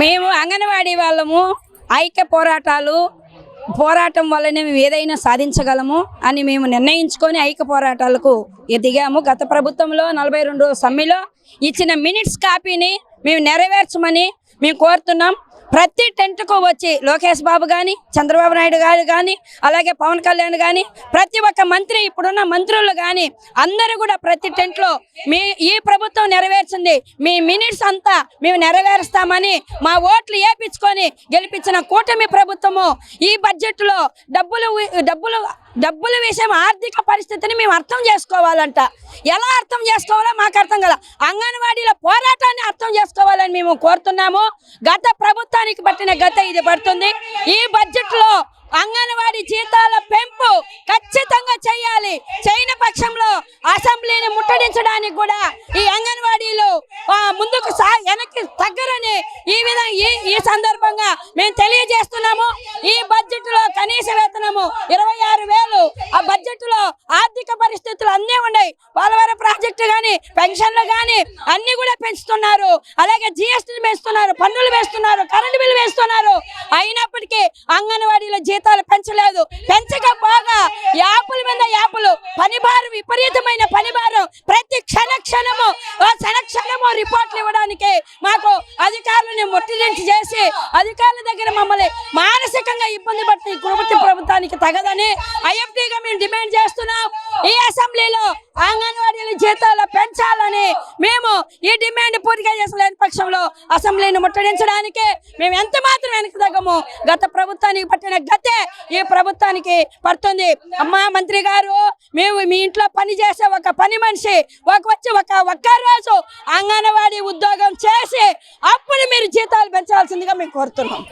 మేము అంగన్వాడీ వాళ్ళము ఐక్య పోరాటం వల్లనే మేము ఏదైనా సాధించగలము అని మేము నిర్ణయించుకొని ఐక్య పోరాటాలకు దిగాము. గత ప్రభుత్వంలో 42 సమ్మెలో ఇచ్చిన మినిట్స్ కాపీని మేము నెరవేర్చమని మేము కోరుతున్నాం. ప్రతి టెంట్కు వచ్చి లోకేష్ బాబు కానీ, చంద్రబాబు నాయుడు గారు కానీ, అలాగే పవన్ కళ్యాణ్ కానీ, ప్రతి ఒక్క మంత్రి, ఇప్పుడున్న మంత్రులు కానీ అందరూ కూడా ప్రతి టెంట్లో ఈ ప్రభుత్వం నెరవేర్చింది, మీ మినిట్స్ అంతా మేము నెరవేరుస్తామని మా ఓట్లు వేయించుకొని గెలిపించిన కూటమి ప్రభుత్వము ఈ బడ్జెట్లో డబ్బుల విషయం ఆర్థిక పరిస్థితిని మేము అర్థం చేసుకోవాలంట. ఎలా అర్థం చేసుకోవాలో మాకు అర్థం కదా. అంగన్వాడీల పోరాటాన్ని అర్థం చేసుకోవాలని మేము కోరుతున్నాము. గత ప్రభుత్వానికి పట్టిన గత ఇది పడుతుంది. ఈ బడ్జెట్లో అంగన్వాడీ జీతాల పెంపు ఖచ్చితంగా చేయాలి. చేయని పక్షంలో అసెంబ్లీని ముట్టడించడానికి కూడా ఈ అంగన్వాడీలు ముందుకు వెనక్కి తగ్గరని ఈ సందర్భంగా మేము తెలియజేస్తున్నాము. ఈ బడ్జెట్లో కనీస వేతనము 26,000. ఆ బడ్జెట్లో ఆర్థిక పరిస్థితులు అన్నీ ఉన్నాయి. పోలవరం ప్రాజెక్టు కానీ, పెన్షన్లు కానీ అన్ని కూడా పెంచుతున్నారు. అలాగే జీఎస్టీ వేస్తున్నారు, పన్నులు వేస్తున్నారు, కరెంటు బిల్లు వేస్తున్నారు. అయినప్పటికీ అంగన్వాడీల జీతాలు పెంచలేదు. పెంచకపోగా యాపుల మీద యాపులు, పనిభారం, విపరీతమైన పనిభారం. ప్రతి క్షణము రిపోర్ట్లు ఇవ్వడానికి మాకు అధికారులను ముట్టడించి చేసి అధికారుల దగ్గర మమ్మల్ని మానసికంగా ఇబ్బంది పట్టి ప్రభుత్వానికి తగదని ఐఎఫ్టీగా మేము డిమాండ్ చేస్తున్నాం. ఈ అసెంబ్లీలో అంగన్వాడీల జీతాలు పెంచాలని మేము ఈ డిమాండ్ పూర్తిగా చేసలేని పక్షంలో అసెంబ్లీని ముట్టడించడానికి మేము ఎంత మాత్రం వెనక్కి తగ్గము. గత ప్రభుత్వానికి పట్టిన గతే ఈ ప్రభుత్వానికి పడుతుంది. అమ్మా మంత్రి గారు, మేము మీ ఇంట్లో పని చేసే ఒక పని మనిషి ఒక్క రోజు అంగన్వాడీ ఉద్యోగం చేసి అప్పుడు మీరు జీతాలు పెంచాల్సిందిగా మేము కోరుతున్నాం.